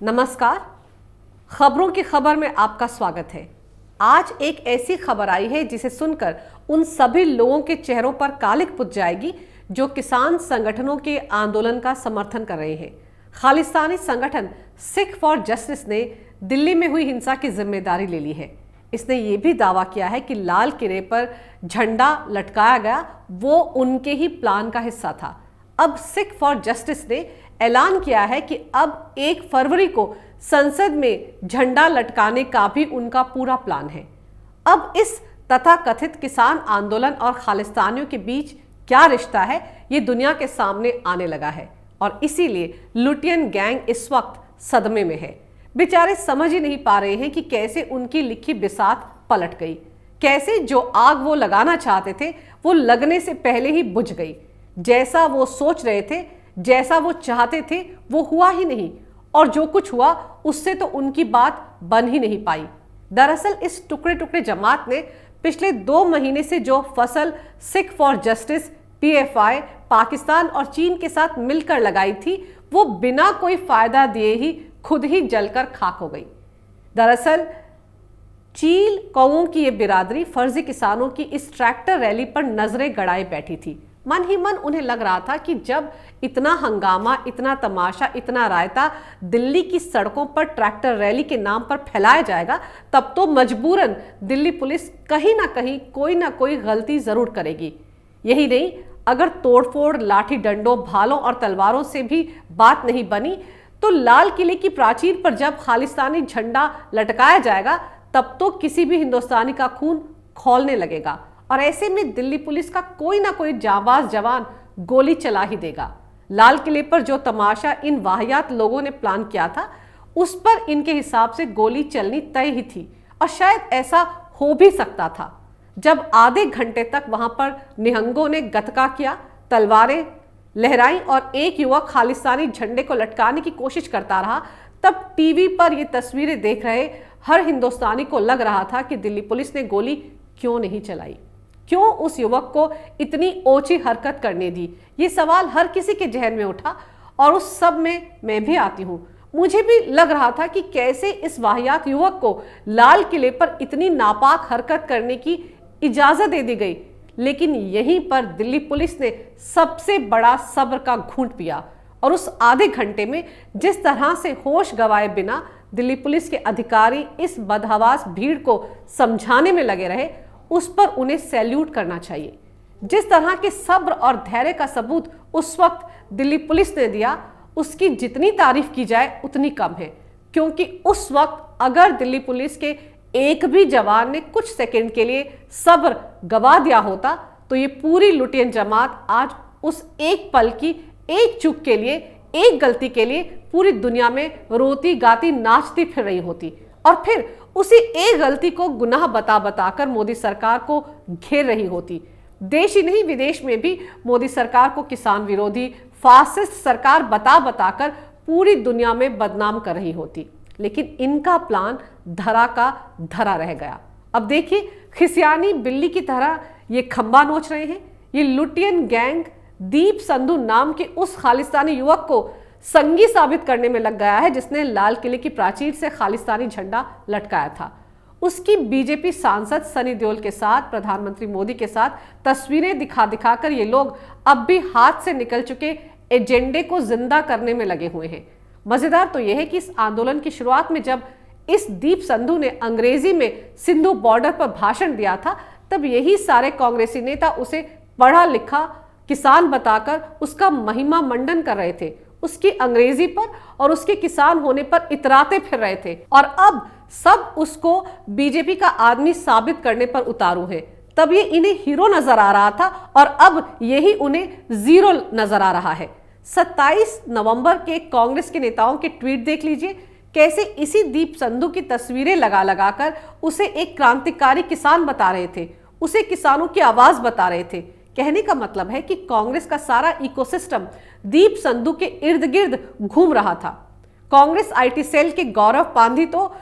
नमस्कार, खबरों की खबर में आपका स्वागत है। आज एक ऐसी खबर आई है जिसे सुनकर उन सभी लोगों के चेहरों पर कालिक पुत जाएगी जो किसान संगठनों के आंदोलन का समर्थन कर रहे हैं। खालिस्तानी संगठन सिख फॉर जस्टिस ने दिल्ली में हुई हिंसा की जिम्मेदारी ले ली है। इसने ये भी दावा किया है कि लाल किले पर झंडा लटकाया गया वो उनके ही प्लान का हिस्सा था। अब सिख फॉर जस्टिस ने ऐलान किया है कि अब 1 फरवरी को संसद में झंडा लटकाने का भी उनका पूरा प्लान है। अब इस तथाकथित किसान आंदोलन और खालिस्तानियों के बीच क्या रिश्ता है, ये दुनिया के सामने आने लगा है और इसीलिए लुटियन गैंग इस वक्त सदमे में है। बेचारे समझ ही नहीं पा रहे हैं कि कैसे उनकी लिखी बिसात पलट गई, कैसे जो आग वो लगाना चाहते थे वो लगने से पहले ही बुझ गई। जैसा वो सोच रहे थे, जैसा वो चाहते थे वो हुआ ही नहीं और जो कुछ हुआ उससे तो उनकी बात बन ही नहीं पाई। दरअसल इस टुकड़े टुकड़े जमात ने पिछले 2 महीने से जो फसल Sikh for justice PFI Pakistan और चीन के साथ मिलकर लगाई थी वो बिना कोई फायदा दिए ही खुद ही जलकर खाक हो गई। दरअसल चील कौओं की ये बिरादरी फर्जी किसानों की इस ट्रैक्टर रैली पर नजरें गड़ाए बैठी थी। मन ही मन उन्हें लग रहा था कि जब इतना हंगामा, इतना तमाशा, इतना रायता दिल्ली की सड़कों पर ट्रैक्टर रैली के नाम पर फैलाया जाएगा तब तो मजबूरन दिल्ली पुलिस कहीं ना कहीं कोई ना कोई गलती जरूर करेगी। यही नहीं, अगर तोड़फोड़, लाठी डंडों, भालों और तलवारों से भी बात नहीं बनी तो लाल किले की प्राचीर पर जब खालिस्तानी झंडा लटकाया जाएगा तब तो किसी भी हिंदुस्तानी का खून खौलने लगेगा और ऐसे में दिल्ली पुलिस का कोई ना कोई जाबाज जवान गोली चला ही देगा। लाल किले पर जो तमाशा इन वाहियात लोगों ने प्लान किया था उस पर इनके हिसाब से गोली चलनी तय ही थी और शायद ऐसा हो भी सकता था। जब आधे घंटे तक वहां पर निहंगों ने गतका किया, तलवारें लहराई और एक युवक खालिस्तानी झंडे को लटकाने की कोशिश करता रहा, तब टीवी पर ये तस्वीरें देख रहे हर हिंदुस्तानी को लग रहा था कि दिल्ली पुलिस ने गोली क्यों नहीं चलाई, क्यों उस युवक को इतनी ओछी हरकत करने दी। ये सवाल हर किसी के जहन में उठा और उस सब में मैं भी आती हूँ। मुझे भी लग रहा था कि कैसे इस वाहियात युवक को लाल किले पर इतनी नापाक हरकत करने की इजाजत दे दी गई, लेकिन यहीं पर दिल्ली पुलिस ने सबसे बड़ा सब्र का घूंट पिया और उस आधे घंटे में जिस तरह से होश गंवाए बिना दिल्ली पुलिस के अधिकारी इस बदहवास भीड़ को समझाने में लगे रहे, उस पर उन्हें सैल्यूट करना चाहिए। जिस तरह के सब्र और धैर्य का सबूत उस वक्त दिल्ली पुलिस ने दिया, उसकी जितनी तारीफ की जाए उतनी कम है, क्योंकि उस वक्त अगर दिल्ली पुलिस के एक भी जवान ने कुछ सेकंड के लिए सब्र गवा दिया होता तो ये पूरी लुटियन जमात आज उस एक पल की एक चूक के लिए, एक गलती के लिए पूरी दुनिया में रोती गाती नाचती फिर रही होती और फिर उसी एक गलती को गुनाह बता बताकर मोदी सरकार को घेर रही होती। देश ही नहीं, विदेश में भी मोदी सरकार को किसान विरोधी, फासिस्ट सरकार बता बताकर पूरी दुनिया में बदनाम कर रही होती। लेकिन इनका प्लान धरा का धरा रह गया। अब देखिए, खिसियानी बिल्ली की तरह ये खंबा नोच रहे हैं। ये लुटियन गैंग दीप संधू नाम के उस खालिस्तानी युवक को संगी साबित करने में लग गया है जिसने लाल किले की प्राचीर से खालिस्तानी झंडा लटकाया था। उसकी बीजेपी सांसद सनी देओल के साथ, प्रधानमंत्री मोदी के साथ तस्वीरें दिखा दिखाकर ये लोग अब भी हाथ से निकल चुके एजेंडे को जिंदा करने में लगे हुए हैं। मजेदार तो यह है कि इस आंदोलन की शुरुआत में जब इस दीप संधू ने अंग्रेजी में सिंधु बॉर्डर पर भाषण दिया था, तब यही सारे कांग्रेसी नेता उसे पढ़ा लिखा किसान बताकर उसका महिमा मंडन कर रहे थे, उसकी अंग्रेजी पर और उसके किसान होने पर इतराते फिर रहे थे। और अब सब उसको बीजेपी का आदमी साबित करने पर उतारू है। तब ये इन्हें हीरो नजर आ रहा था और अब यही उन्हें जीरो नजर आ रहा है। 27 नवंबर के कांग्रेस के नेताओं के ट्वीट देख लीजिए, कैसे इसी दीप संधू की तस्वीरें लगा लगाकर उसे एक क्रांतिकारी किसान बता रहे थे, उसे किसानों की आवाज बता रहे थे। कहने का मतलब है कि कांग्रेस का सारा इकोसिस्टम दीप संधू के इर्द गिर्द घूम रहा था। कांग्रेस IT सेल के गौरव पांधी तो,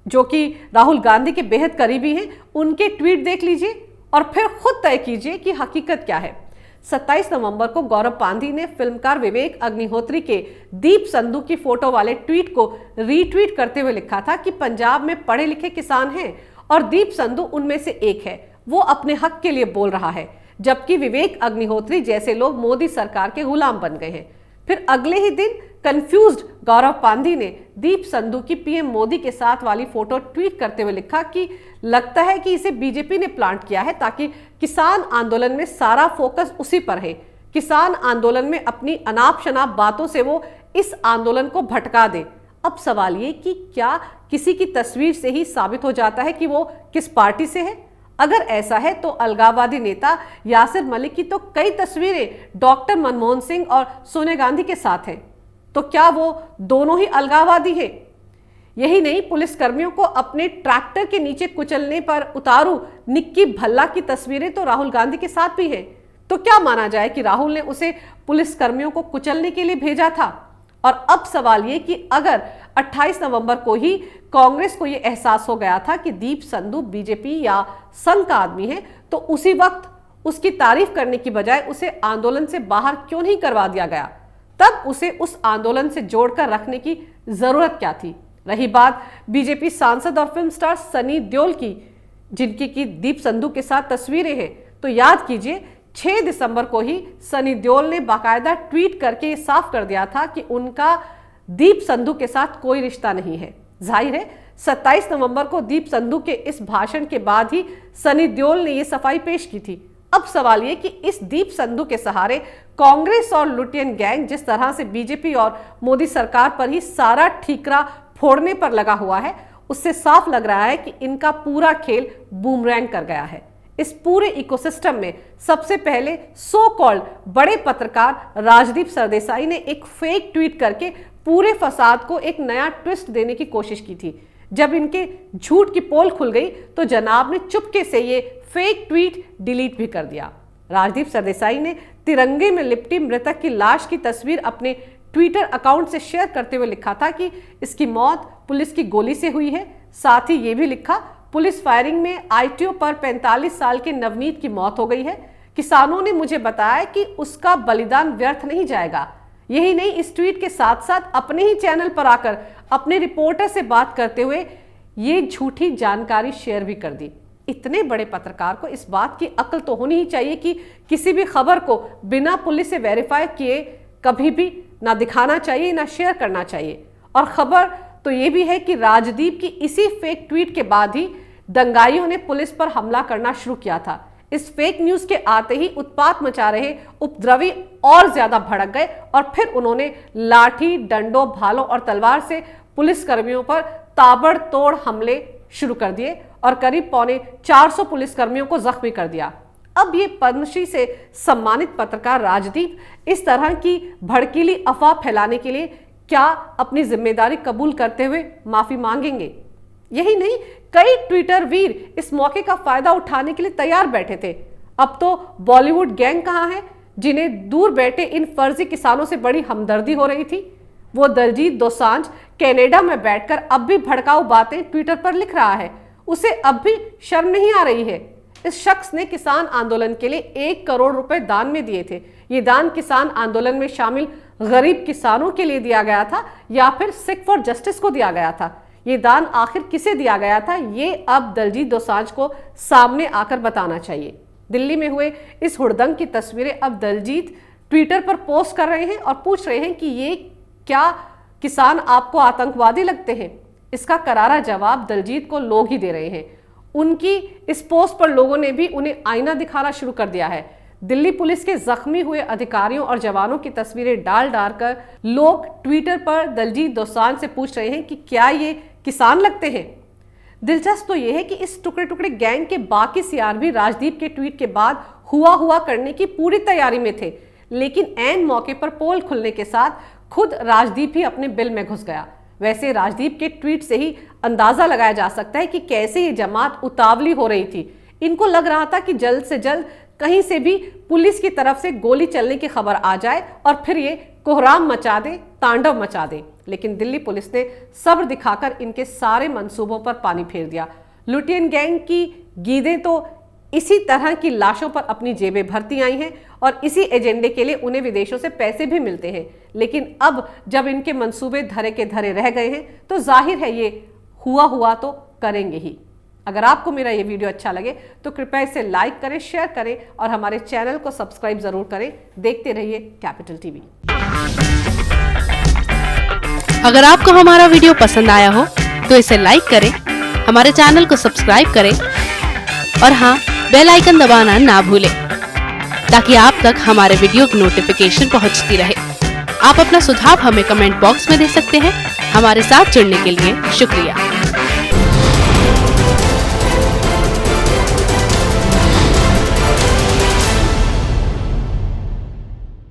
जो कि राहुल गांधी के बेहद करीबी हैं, उनके ट्वीट देख लीजिए और फिर खुद तय कीजिए कि हकीकत क्या है। 27 नवंबर को गौरव पांधी ने फिल्मकार विवेक अग्निहोत्री के दीप संधू की फोटो वाले ट्वीट को रीट्वीट करते हुए लिखा था कि पंजाब में पढ़े लिखे किसान हैं और दीप संधू उनमें से एक है। वो अपने हक के लिए बोल रहा है, जबकि विवेक अग्निहोत्री जैसे लोग मोदी सरकार के गुलाम बन गए हैं। फिर अगले ही दिन कंफ्यूज्ड गौरव पांधी ने दीप संधू की पीएम मोदी के साथ वाली फोटो ट्वीट करते हुए लिखा कि लगता है कि इसे बीजेपी ने प्लांट किया है ताकि किसान आंदोलन में सारा फोकस उसी पर है। किसान आंदोलन में अपनी अनाप शनाप बातों से वो इस आंदोलन को भटका दे। अब सवाल ये कि क्या किसी की तस्वीर से ही साबित हो जाता है कि वो किस पार्टी से है? अगर ऐसा है तो अलगाववादी नेता यासिर मलिक की तो कई तस्वीरें डॉक्टर मनमोहन सिंह और सोनिया गांधी के साथ हैं, तो क्या वो दोनों ही अलगाववादी हैं? यही नहीं, पुलिस कर्मियों को अपने ट्रैक्टर के नीचे कुचलने पर उतारू निक्की भल्ला की तस्वीरें तो राहुल गांधी के साथ भी हैं। तो क्या माना जाए कि राहुल ने उसे पुलिस कर्मियों को कुचलने के लिए भेजा था? और अब सवाल ये कि अगर 28 नवंबर को ही कांग्रेस को यह एहसास हो गया था कि दीप संधू बीजेपी या संघ का आदमी है, तो उसी वक्त उसकी तारीफ करने की बजाय उसे आंदोलन से बाहर क्यों नहीं करवा दिया गया? तब उसे उस आंदोलन से जोड़कर रखने की जरूरत क्या थी? रही बात बीजेपी सांसद और फिल्म स्टार सनी देओल की, जिनकी की दीप संधू के साथ तस्वीरें हैं, तो याद कीजिए 6 दिसंबर को ही सनी देओल ने बाकायदा ट्वीट करके साफ कर दिया था कि उनका दीप संधू के साथ कोई रिश्ता नहीं है। जाहिर है 27 नवंबर को दीप संधू के इस भाषण के बाद ही सनी देओल ने यह सफाई पेश की थी। अब सवाल यह कि इस दीप संधू के सहारे कांग्रेस और लुटियन गैंग जिस तरह से बीजेपी और मोदी सरकार पर ही सारा ठीकरा फोड़ने पर लगा हुआ है, उससे साफ लग रहा है कि इनका पूरा खेल बूमरैंग कर गया है। इस पूरे इकोसिस्टम में सबसे पहले सो कॉल्ड बड़े पत्रकार राजदीप सरदेसाई ने एक फेक ट्वीट करके पूरे फसाद को एक नया ट्विस्ट देने की कोशिश की थी। जब इनके झूठ की पोल खुल गई तो जनाब ने चुपके से ये फेक ट्वीट डिलीट भी कर दिया। राजदीप सरदेसाई ने तिरंगे में लिपटी मृतक की लाश की तस्वीर अपने ट्विटर अकाउंट से शेयर करते हुए लिखा था कि इसकी मौत पुलिस की गोली से हुई है। साथ ही ये भी लिखा, पुलिस फायरिंग में आईटीओ पर 45 साल के नवनीत की मौत हो गई है। किसानों ने मुझे बताया कि उसका बलिदान व्यर्थ नहीं जाएगा। यही नहीं, इस ट्वीट के साथ साथ अपने ही चैनल पर आकर अपने रिपोर्टर से बात करते हुए ये झूठी जानकारी शेयर भी कर दी। इतने बड़े पत्रकार को इस बात की अक्ल तो होनी ही चाहिए कि किसी भी खबर को बिना पुलिस से वेरीफाई किए कभी भी ना दिखाना चाहिए ना शेयर करना चाहिए। और खबर तो ये भी है कि राजदीप की इसी फेक ट्वीट के बाद ही दंगाइयों ने पुलिस पर हमला करना शुरू किया था। इस फेक न्यूज के आते ही उत्पात मचा रहे उपद्रवी और ज्यादा भड़क गए और फिर उन्होंने लाठी, डंडों, भालों और तलवार से पुलिस कर्मियों पर ताबड़तोड़ हमले शुरू कर दिए और करीब 450 पुलिस कर्मियों को जख्मी कर दिया। अब ये पद्मश्री से सम्मानित पत्रकार राजदीप इस तरह की भड़कीली अफवाह फैलाने के लिए क्या अपनी जिम्मेदारी कबूल करते हुए माफी मांगेंगे? यही नहीं, कई ट्विटर वीर इस मौके का फायदा उठाने के लिए तैयार बैठे थे। अब तो बॉलीवुड गैंग कहां है जिन्हें दूर बैठे इन फर्जी किसानों से बड़ी हमदर्दी हो रही थी? वो दलजीत दोसांझ कनाडा में बैठकर अब भी भड़काऊ बातें ट्विटर पर लिख रहा है। उसे अब भी शर्म नहीं आ रही है। इस शख्स ने किसान आंदोलन के लिए 1 करोड़ रुपए दान में दिए थे। ये दान किसान आंदोलन में शामिल गरीब किसानों के लिए दिया गया था या फिर सिख फॉर जस्टिस को दिया गया था? ये दान आखिर किसे दिया गया था, ये अब दलजीत दोसांझ को सामने आकर बताना चाहिए। दिल्ली में हुए इस हुड़दंग की तस्वीरें अब दलजीत ट्विटर पर पोस्ट कर रहे हैं और पूछ रहे हैं कि ये क्या किसान आपको आतंकवादी लगते हैं? इसका करारा जवाब दलजीत को लोग ही दे रहे हैं। उनकी इस पोस्ट पर लोगों ने भी उन्हें आईना दिखाना शुरू कर दिया है। दिल्ली पुलिस के जख्मी हुए अधिकारियों और जवानों की तस्वीरें डाल कर लोग ट्विटर पर दलजीत दोसांझ से पूछ रहे हैं कि क्या ये किसान लगते हैं। दिलचस्प तो यह है कि इस टुकड़े टुकड़े गैंग के बाकी सीआर भी राजदीप के ट्वीट के बाद हुआ करने की पूरी तैयारी में थे, लेकिन ऐन मौके पर पोल खुलने के साथ खुद राजदीप ही अपने बिल में घुस गया। वैसे राजदीप के ट्वीट से ही अंदाजा लगाया जा सकता है कि कैसे ये जमात उतावली हो रही थी। इनको लग रहा था कि जल्द से जल्द कहीं से भी पुलिस की तरफ से गोली चलने की खबर आ जाए और फिर ये कोहराम मचा दे, तांडव मचा दे। लेकिन दिल्ली पुलिस ने सब्र दिखाकर इनके सारे मंसूबों पर पानी फेर दिया। लुटियन गैंग की गीदें तो इसी तरह की लाशों पर अपनी जेबें भरती आई हैं और इसी एजेंडे के लिए उन्हें विदेशों से पैसे भी मिलते हैं। लेकिन अब जब इनके मंसूबे धरे के धरे रह गए हैं तो जाहिर है ये हुआ तो करेंगे ही। अगर आपको मेरा ये वीडियो अच्छा लगे तो कृपया इसे लाइक करें, शेयर करें और हमारे चैनल को सब्सक्राइब जरूर करें। देखते रहिए कैपिटल टीवी। अगर आपको हमारा वीडियो पसंद आया हो तो इसे लाइक करें, हमारे चैनल को सब्सक्राइब करें और हाँ, बेल आइकन दबाना ना भूलें ताकि आप तक हमारे वीडियो की नोटिफिकेशन पहुंचती रहे। आप अपना सुझाव हमें कमेंट बॉक्स में दे सकते हैं। हमारे साथ जुड़ने के लिए शुक्रिया।